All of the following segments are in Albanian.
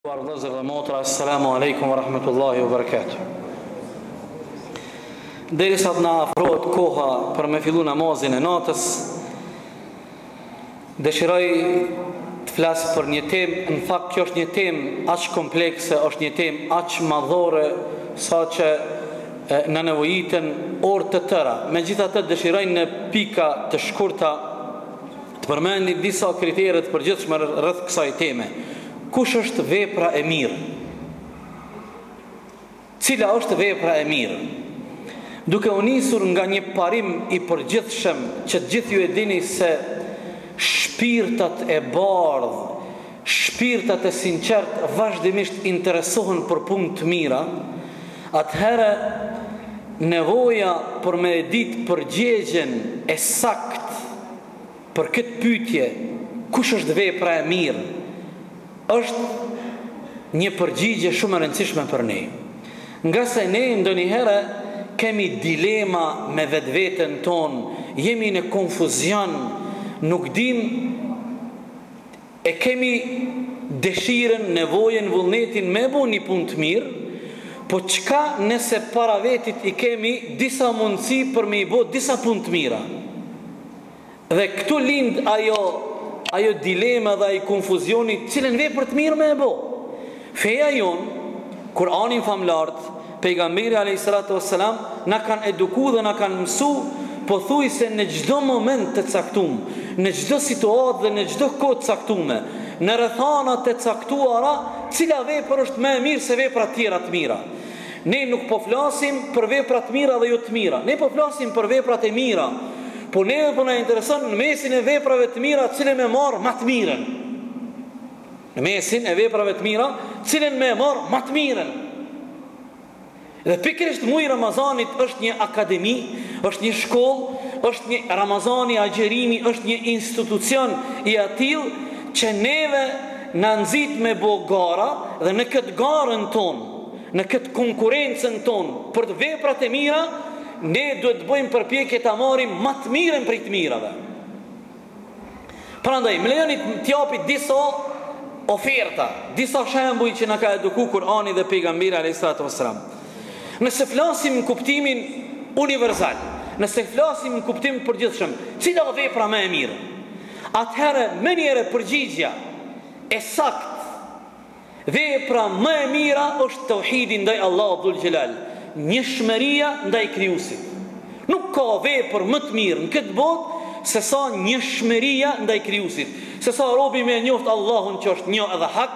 Vëllezër dhe motra, assalamu alaikum wa rahmatullahi wa barakatuh. Derisa të na afrohet koha për me fillu namazin e natës, dëshiroj të flas për një temë, në fakt kjo është një temë aq komplekse, është një temë aq madhore, saqë na nevojiten orë të tëra. Megjithatë dëshiroj në pika të shkurta të përmend disa kritere të përgjithshme rreth kësaj teme. Kush është vepra e mirë? Cila është vepra e mirë? Duke u nisur nga një parim i përgjithshëm që të gjithë ju e dini se shpirtat e bardhë, shpirtat e sinqert vazhdimisht interesohen për punë të mira, atëherë nevoja për me ditë përgjigjen e sakt për këtë pyetje, kush është vepra e mirë, është një përgjigje shumë e rëndësishme për ne. Nga se ne ndonjëherë kemi dilema me vetveten tonë, jemi në konfuzion, nuk dim, e kemi dëshirën, nevojën, vullnetin me bu një punë të mirë, po çka nëse para vetit i kemi disa mundësi për me i bo disa punë të mira. Dhe këtu lind ajo dilema dhe ai konfuzioni, cilën vepër të mirë me e bo. Feja jonë, Kur'anin famlart, pejgamberi a.s. na kanë eduku dhe na kanë mësu, pothuajse në çdo moment të caktuar, në çdo situatë dhe në çdo kohë të caktuar, në rrethana të caktuara, cila vepër është më e mirë se vepra të tjera të mira. Ne nuk po flasim për vepra të mira dhe jo të mira. Ne po flasim për veprat e mira. Po neve po na intereson në mesin e veprave të mira, cilën me marr më të mirën. Në mesin e veprave të mira, cilën me marr më të mirën. Dhe pikërisht muaji i Ramazanit është një akademi, është një shkollë, është një Ramazani, agjerimi, është një institucion i atill që neve na nxit me bo gara dhe në këtë garën tonë, në këtë konkurrencën tonë për të veprat e mira, ne duhet të bëjmë përpjekje ta marrim më të mirën prej të mirave. Prandaj, më lejoni të japit disa oferta, disa shembuj që na ka edukuar Kur'ani dhe pejgamberi a.s. Nëse flasim në kuptimin universal, nëse flasim në kuptim përgjithshëm, cila është vepra më e mirë? Atëherë më njëherë përgjigjja e saktë, vepra më e mira është tauhidi ndaj Allahut dhul xhelal, njëshmëria ndaj krijuesit. Nuk ka vepër më të mirë në këtë botë se sa njëshmëria ndaj krijuesit, se sa robi me njoft Allahun që është një edhe hak,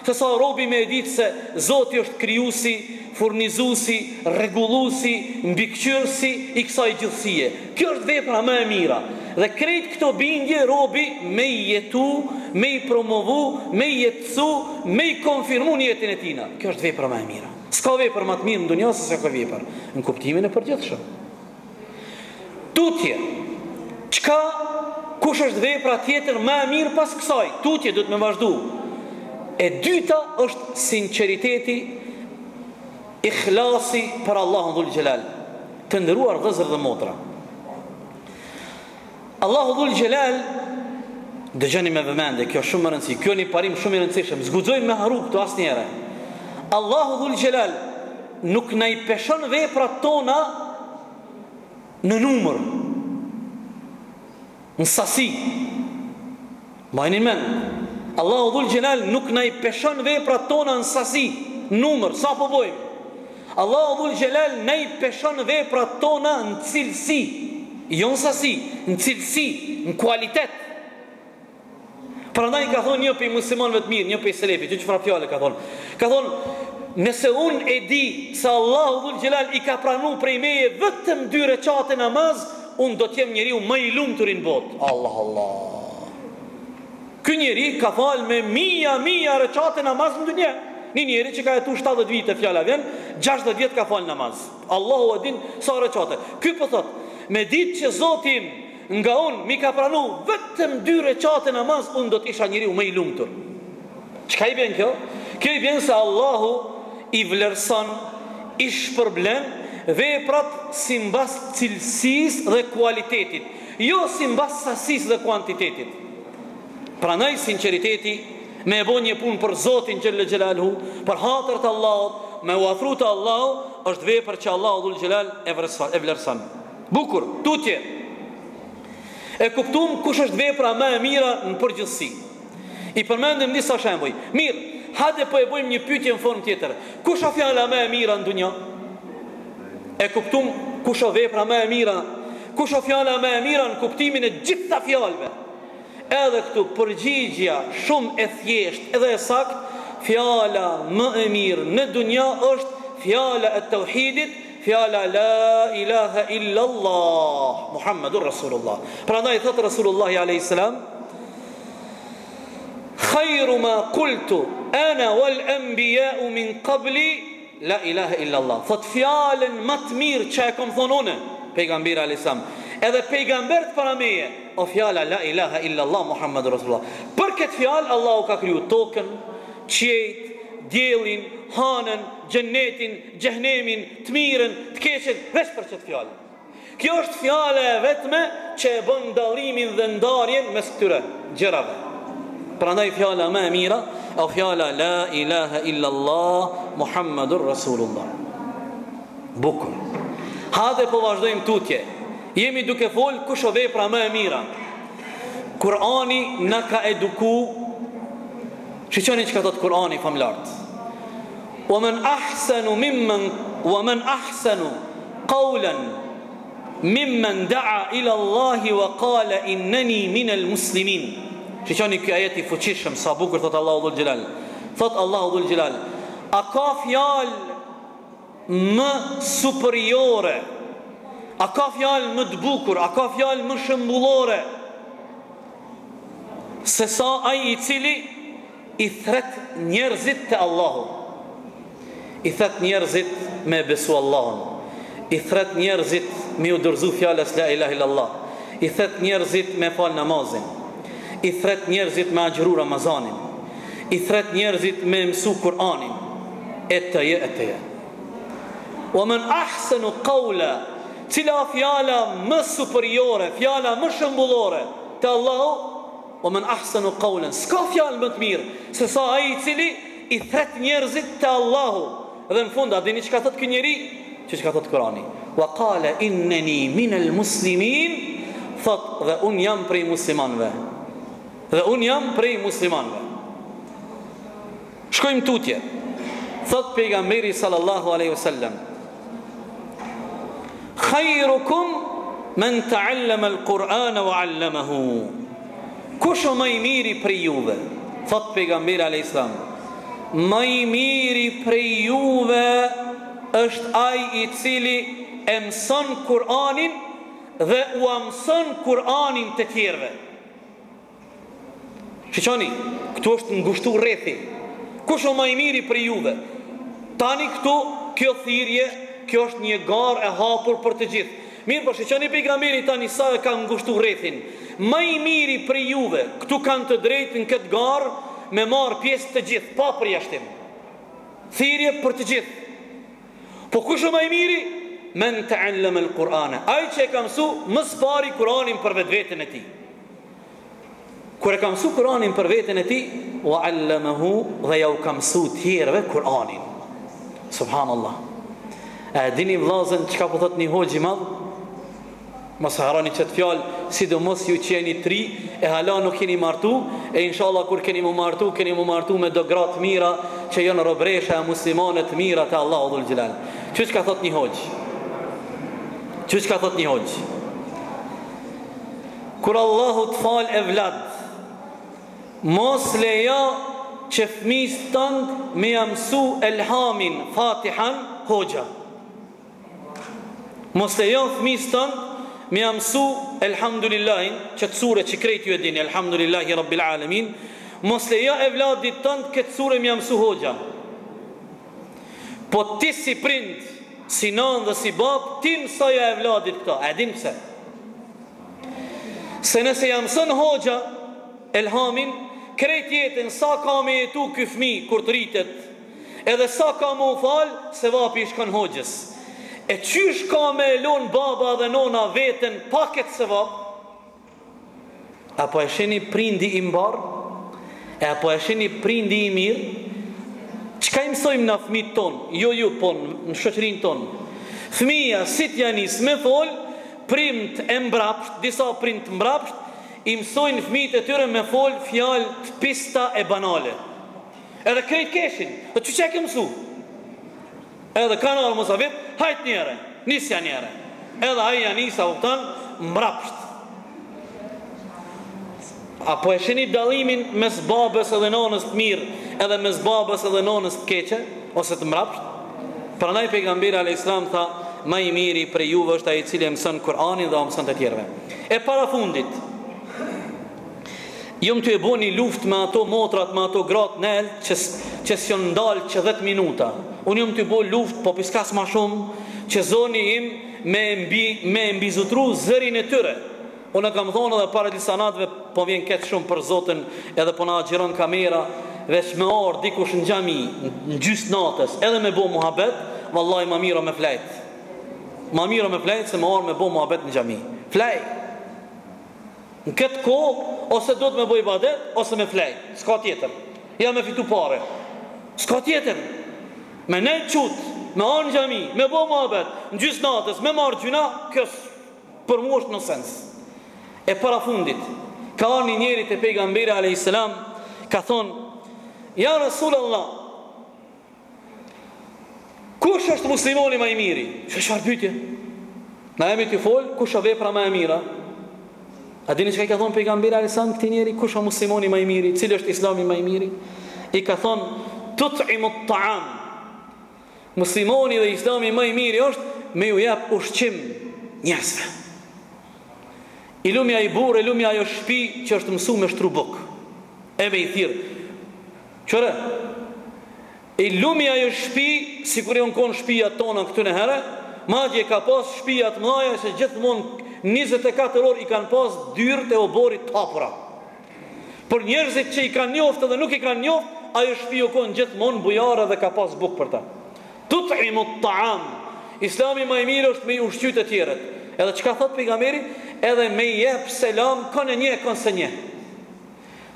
se sa robi me ditë se Zoti është krijuesi, furnizuesi, rregulluesi, mbikëqyrësi i kësaj gjithësie. Kjo është vepra më e mira. Dhe krejt këto bindje robi me i jetu, me i promovu, me i jetësu, me i konfirmu në jetën e tina. Kjo është vepra më e mira. S'ka vepër më të mirë në dunjë se ka vepër në kuptimin e përgjithshëm. Tutje. Kush është vepra tjetër më e mirë pas kësaj? Tutje duhet me vazhdu. E dyta është sinqeriteti, ikhlasi për Allahun dhul xhelal. Të nderuar vëllezër dhe motra, Allahu dhul xhelal, dëgjoni me vëmendje, kjo është shumë e rëndësishme, kjo një parim shumë i rëndësishëm, zguxojmë me haru këtu asnjëherë. Allahu dhul xhelal nuk na i peshon veprat tona në numër, në sasi. Mbajini mend, Allahu dhul xhelal nuk na i peshon veprat tona në sasi, numër, sa po bojmë. Allahu dhul xhelal na i peshon veprat tona në cilësi, jo në sasi, në cilësi, në kualitet. Prandaj ka thonë një prej muslimanëve të mirë, një prej selefit, që çfarë fjalë ka thonë? Ka thonë, nëse unë e di se Allahu dhul xhelal i ka pranuar prej meje vetëm 2 recate namaz, unë do të jem njeriu më i lumtur në botë. Allah. Ky njeri ka falë me mija recate namaz në dunjë. Një njeri që ka jetu 70 vite, fjala vjen, 60 vjet ka falë namaz. Allahu e din sa recate. Ky po thot, me ditë që Zotin nga unë mi ka pranu vetëm 2 recate namaz, unë do të isha njeriu më i lumtur. Çka i bën kjo? Kjo i bën se Allahu i vlerëson, i shpërblen veprat simbas cilësisë dhe kualitetit, jo simbas sasisë dhe kuantitetit. Prandaj sinqeriteti me e bo një punë për Zotin Gjellë Gjelalhu, për hatër të Allahut, me u afru të Allahut, është vepër që Allahu Dhul Gjelal e vlerëson. Bukur, tutje. E kuptum kush është vepra më e mira në përgjithësi. I përmendim disa shembuj. Mirë, hajde po e bëjmë një pyetje në formë tjetër. Kush është fjala më e mira në dunjë? E kuptum kush është vepra më e mira? Kush është fjala më e mira në kuptimin e gjitha fjalëve? Edhe këtu përgjigjja shumë e thjeshtë edhe e saktë, fjala më e mirë në dunjë është fjala e tauhidit, fjala la ilaha illa Allah Muhammadur Rasulullah. Prandaj thot Rasulullah alayhis salam, khayru ma qultu ana wal anbiya min qabli la ilaha illa Allah. Thot fjalën më të mirë që e kam thonë unë, pejgamberi alayhis salam, edhe pejgambert para meje, o fjala la ilaha illa Allah Muhammadur Rasulullah. Për këtë fjalë Allahu ka kriju tokën, qiejt, diellin, hanën, xhennetin, xhehenemin, të mirën, të keqen, veç për këtë fjalë. Kjo është fjala e vetme që e bën dallimin dhe ndarjen mes këtyre gjërave. Prandaj fjala më e mira o fjala la ilaha illa Allah Muhammadur Rasulullah. Bukur. Hajde po vazhdojmë tutje. Jemi duke fol kush o vepra më e mira. Kurani na ka eduku. Shiqoni që ka thot Kurani famlart. ومن أحسن قولا ممن دعا إلى الله وقال إنني من المسلمين. Shiqoni ky ajet i fuqishëm, sa bukur thot Allahu Dhul Jalal. Thot Allahu Dhul Jalal, a ka fjalë më superiore? A ka fjalë më të bukur? A ka fjalë më shembullore se sa ai i cili i thret njerëzit te Allahu? I thret njerëzit me besu Allahun, i thret njerëzit me u dorëzu fjalës la ilaha illallah, i thret njerëzit me fal namazin, i thret njerëzit me agjëru Ramazanin, i thret njerëzit me mësu Kur'anin, etja. Wa man ahsanu qawla, cila fjala më superiore, fjala më shembullore te Allahu? Wa man ahsanu qawlan, s'ka fjalë më të mirë se sa ai i cili i thret njerëzit te Allahu. Dhe në fund, a dini që ka thot kë njeri? Që ka thot Kurani? Wa qala inneni minal muslimin, thot dhe unë jam prej muslimanve. Dhe unë jam prej muslimanve. Shkojmë tutje. Thot pejgamberi sallallahu alaihi wasallam, khairukum man ta'allama al-Qur'ana wa 'allamahu. Kush o më i miri prej juve? Thot pejgamberi alaihi salam, më i miri prej juve është ai i cili e mëson Kur'anin dhe u mëson Kur'anin të tjerëve. Shiqoni, këtu është ngushtu rrethi. Kush o më i miri prej juve? Tani këtu, kjo thirrje, kjo është një garë e hapur për të gjithë. Mirë, po shiqoni pejgamberi tani sa e ka ngushtu rrethin. Më i miri prej juve, këtu kanë të drejtë në këtë garë me marë pjesë të gjithë, pa përjashtim. Thirrje për të gjithë. Po kush është më i miri? Men ta'allama al-Qur'ana, ai që e ka mësu më së pari Kur'anin për vetveten e tij. Kur e ka mësu Kur'anin për veten e tij, wa 'allamahu, dhe ja u ka mësu tjerëve Kur'anin. Subhanallah. A dini vllazën çka po thot një hoxh i madh? Mos harroni çet fjalë, sidomos ju që jeni tri e hala nuk keni martu, e inshallah kur keni mu martu me do gratë mira që janë robresha e muslimanë të mira te Allahu Dhul Jalal. Çu ka thot një hoxh? Çu ka thot një hoxh? Kur Allahu të fal evlad, mos leja që fëmijës tënd me mësu elhamin, Fatihan, hoxha. Mos leja fëmijës tënd me mësu elhamdulillahin, që të sure që krejt ju e dini, elhamdulillahi rabbil alamin. Mos leja evladit tënd këtë sure me mësu hoxha. Po ti si prind, si nan dhe si bab, ti mësoja evladit këta. E din pse? Se nëse ja mëson hoxha elhamin, krejt jetën sa ka me jetu ky fëmijë kur të rritet, edhe sa ka me u fal, se vapi shkon hoxhës. E qysh ka me elon baba dhe nona veten paket se vap? Apo e sheni prindi i mbar? E apo e shihni prindi i mirë, çka i mësojmë na fëmijët tonë? Jo, po në shoqërinë tonë. Fëmia si t'ja nis me fol, primt e mbrapsht, disa primt mbrapsht, i mësojnë fëmijët e tyre me fol fjalë të pista e banale. Edhe krejt keshin, dhe që ke mësu? Edhe kanal Mosavit, hajt njere, nisja njere. Edhe aja nisa uptan, mbrapsht. Apo e shini dallimin mes babës edhe nonës të mirë, edhe mes babës edhe nonës të keqe, ose të mbrapsht? Prandaj pejgamberi alayhis salam tha, më i miri për juve është ai i cili mëson Kur'anin dhe mëson të tjerëve. E para fundit, jom të e bo një luft me ato motrat, me ato gratë në elë, që s'jon ndalë që 10 minuta. Unë jom të e bo luft, po piskas ma shumë, që zoni im me mbizutru zërin e tyre. Unë e kam thonë edhe para disa natëve, po vjen ketë shumë për Zotin, edhe po na agjiron kamera, veç me orë dikush në xhami, në gjysë natës, edhe me bo muhabet, vallahi ma mira me flejt. Ma mira me flejt se me orë me bo muhabet në xhami. Flejt. Në këtë kohë, ose do të me bëj ibadet, ose me flej. S'ka tjetër. Ja me fitu pare. S'ka tjetër. Me nejtë qutë, me anë xhami, me bo muhabet, në gjysë natës, me marë gjuna, kësë për mu është në sens. E para fundit, ka arë një njeri të pejgamberi alayhis salam, ka thonë, ja Rasulullah, kush është muslimoni më i miri? Çfarë pyetje? Na jemi të folë, kush është vepra më e mira? A dini çka i ka thonë pejgamberi alayhis salam këtij njeri, kush është muslimoni më i miri, cili është islami më i miri? I ka thonë, tut'imu at-ta'am. Muslimoni dhe islami më i miri është me ju jap ushqim njerëzve. I lumja i burë, i lumja ajo shtëpi që është mësuar me shtrubuk. Eve i thirr. Çore? I lumja ajo shtëpi, sikur janë kon shtëpia tona këtu në herë, madje ka pas shtëpia të mëdha që gjithmonë 24 orë i kanë pas dyrët e oborit të hapura. Por njerëzit që i kanë njoftë dhe nuk i kanë njoftë, ajo shtëpi u kon gjithmonë bujare dhe ka pas bukë për ta. Tut'imu at-ta'am. Islami më i mirë është me ushqyt të tjerët. Edhe çka thot pejgamberi? Edhe me jep selam kanë një kanë se një.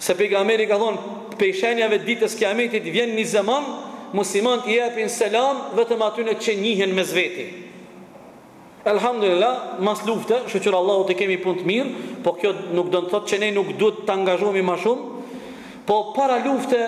Se pejgamberi ka thonë pejshenjave ditës kiametit vjen një zaman muslimanët i japin selam vetëm atyre që njihen mes veti. Elhamdulillah, mas lufte, shoqër Allahu të kemi punë të mirë, po kjo nuk do të thotë që ne nuk duhet të angazhohemi më shumë. Po para lufte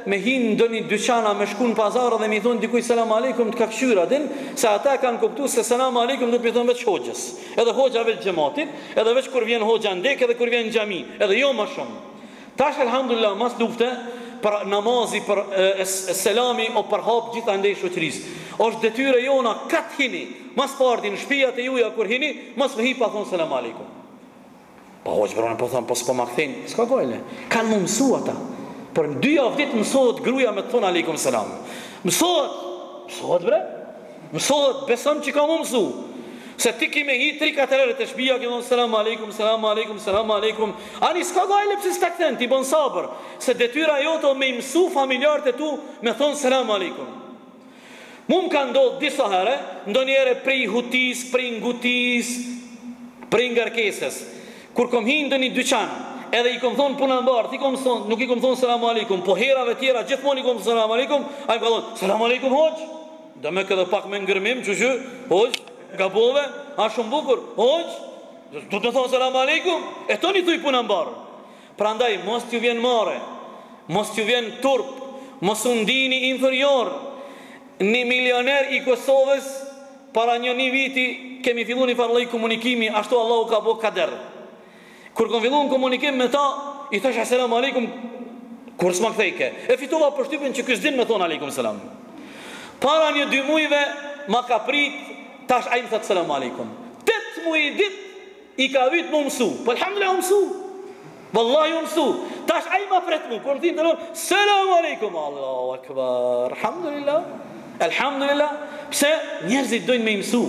me hinë ndonjë dyqana, me shku në pazar dhe mi thonë dikuj selam aleikum të ka fshyra din, se ata kanë kuptuar se selam aleikum do të thonë veç hoxhës. Edhe hoxha veç xhamatit, edhe veç kur vjen hoxha ndek, edhe kur vjen në xhami, edhe jo më shumë. Tash elhamdulillah mas lufte për namazi, për selami o për hap gjithandej shoqërisë. Është detyra jona kat hini, mas parti në shtëpiat e juaja kur hini, mos më hi pa thon selam aleikum. Po hoxh bronë po thon po s'po ma kthin, s'ka gojle. Kan më mësu ata. Për 2 javë ditë mësohet gruaja me thon aleikum selam. Mësohet bre. Mësohet, beson që ka më mësu. Se ti ki me hi 3-4 herë të shtëpia që thon selam aleikum, selam aleikum, selam aleikum. Ani s'ka gojle pse s'ta kthen, ti bën sabër. Se detyra jote me mësu familjarët e tu me thon selam aleikum. Mund ka ndodhë disa herë, ndonjëherë prej hutis, prej ngutis, prej ngarkesës. Kur kom hi ndonjë dyqan, edhe i kom thonë punë mbar, nuk i kom thonë selam aleikum, po herave tjera gjithmonë i kom thonë selam aleikum, ai ka thonë selam aleikum hoxh. Do më këtë pak me ngërmim, çuçi, hoxh, gabove, a shumë bukur, hoxh. Do të thonë selam aleikum, e toni thuj punë mbar. Prandaj mos t'ju vjen marrë, mos t'ju vjen turp, mos u ndini inferior. Një milioner i Kosovës para një viti kemi fillu një farloj komunikimi, ashtu Allahu ka bo kader. Kur kom fillu në komunikim me ta, i thash selam aleikum, kur s'ma kthejke. E fitova për shtypin që kësë din me thonë aleikum selam. Para një 2 mujve ma ka prit, tash a i më thëtë selam aleikum. 8 muj dit i ka vyt më mësu. Po alhamdulillah mësu. Wallahi mësu. Tash a i ma pret mu. Kur në thinë të nërë, selam aleikum. Allahu akbar. Alhamdulillah. Alhamdulillah, pse njerëzit dojnë me mësu.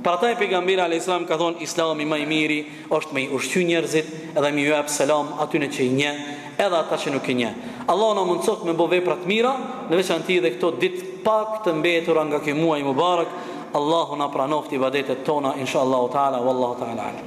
Për ata e pejgamberi alayhis salam ka thonë islami më i miri është me ushqy njerëzit edhe me jap selam atyre që i njeh, edhe ata që nuk i njeh. Allahu na mundsot me bëj vepra të mira, në veçantë edhe këto ditë pak të mbetura nga ky muaj mubarak. Allahu na pranoft ibadetet tona inshallah taala wallahu taala alam.